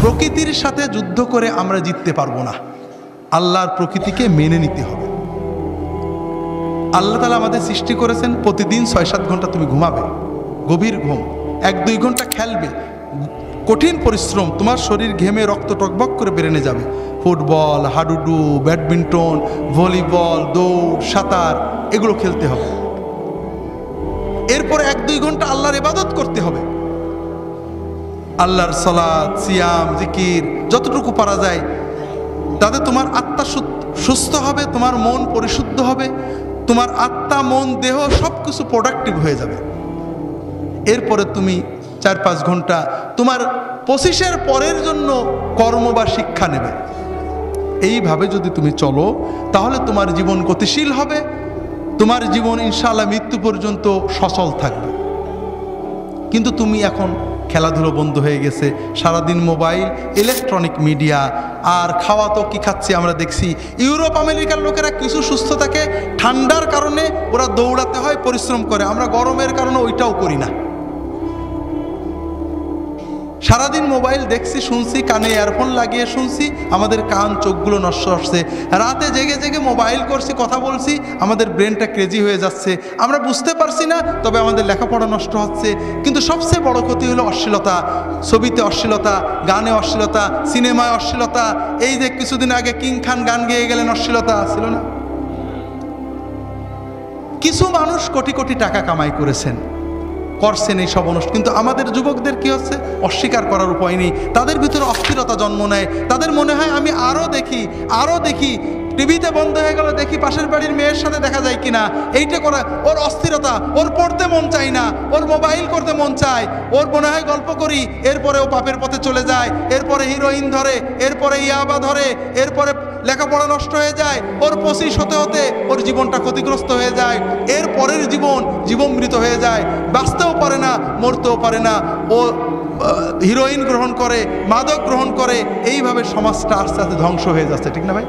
প্রকৃতির সাথে যুদ্ধ করে আমরা জিততে পারবো না, আল্লাহর প্রকৃতিকে মেনে নিতে হবে। আল্লাহ তাআলা আমাদের সৃষ্টি করেছেন প্রতিদিন 6-7 ঘন্টা তুমি ঘুমাবে, গভীর ঘুম, 1-2 ঘন্টা খেলবে, কঠিন পরিশ্রম, তোমার শরীর ঘেমে রক্ত টকবক করে বেরেনে যাবে। ফুটবল, হাডুডু, ব্যাডমিন্টন, ভলিবল, দৌড়, সাঁতার এগুলো খেলতে হবে। এরপর 1-2 ঘন্টা আল্লাহর ইবাদত করতে হবে। আল্লাহর সালাত, সিয়াম, জিকির যতটুকু পারা যায়, তাতে তোমার আত্মা সুস্থ হবে, তোমার মন পরিশুদ্ধ হবে, তোমার আত্মা, মন, দেহ সব কিছু প্রোডাক্টিভ হয়ে যাবে। এরপরে তুমি 4-5 ঘন্টা তোমার 25-এর পরের জন্য কর্ম বা শিক্ষা নেবে। এইভাবে যদি তুমি চলো তাহলে তোমার জীবন গতিশীল হবে, তোমার জীবন ইনশাআল্লাহ মৃত্যু পর্যন্ত সচল থাকবে। কিন্তু তুমি এখন খেলাধুলো বন্ধ হয়ে গেছে, সারাদিন মোবাইল, ইলেকট্রনিক মিডিয়া, আর খাওয়া তো কি খাচ্ছি আমরা দেখছি। ইউরোপ আমেরিকার লোকেরা কিছু সুস্থ থাকে, ঠান্ডার কারণে ওরা দৌড়াতে হয়, পরিশ্রম করে, আমরা গরমের কারণে ওইটাও করি না। সারাদিন মোবাইল দেখছি, শুনছি, কানে ইয়ারফোন লাগিয়ে শুনছি, আমাদের কান চোখগুলো নষ্ট হচ্ছে। রাতে জেগে জেগে মোবাইল করছি, কথা বলছি, আমাদের ব্রেনটা ক্রেজি হয়ে যাচ্ছে, আমরা বুঝতে পারছি না, তবে আমাদের লেখাপড়া নষ্ট হচ্ছে। কিন্তু সবচেয়ে বড় ক্ষতি হলো অশ্লীলতা, ছবিতে অশ্লীলতা, গানে অশ্লীলতা, সিনেমায় অশ্লীলতা। এই যে কিছুদিন আগে কিং খান গান গেয়ে গেলেন, অশ্লীলতা ছিল না? কিছু মানুষ কোটি কোটি টাকা কামাই করছেন এই সব অনুষ্ঠান, কিন্তু আমাদের যুবকদের কি হচ্ছে, অস্বীকার করার উপায় নেই, তাদের ভিতরে অস্থিরতা জন্ম নেয়। তাদের মনে হয় আমি আরও দেখি, টিভিতে বন্ধ হয়ে গেল, দেখি পাশের বাড়ির মেয়ের সাথে দেখা যায় কিনা, এইটা করা ওর অস্থিরতা, ওর পড়তে মন চায় না, ওর মোবাইল করতে মন চায়, ওর মনে হয় গল্প করি, এরপরে ও পাপের পথে চলে যায়, এরপরে হিরোইন ধরে, এরপরে ইয়াবা ধরে, এরপরে লেখাপড়া নষ্ট হয়ে যায়, ওর 25 হতে হতে ওর জীবনটা ক্ষতিগ্রস্ত হয়ে যায়, এর পরের জীবনমৃত হয়ে যায়, বাঁচতেও পারে না, মরতেও পারে না, ও হিরোইন গ্রহণ করে, মাদক গ্রহণ করে, এইভাবে সমাজটা আস্তে আস্তে ধ্বংস হয়ে যাচ্ছে। ঠিক না ভাই?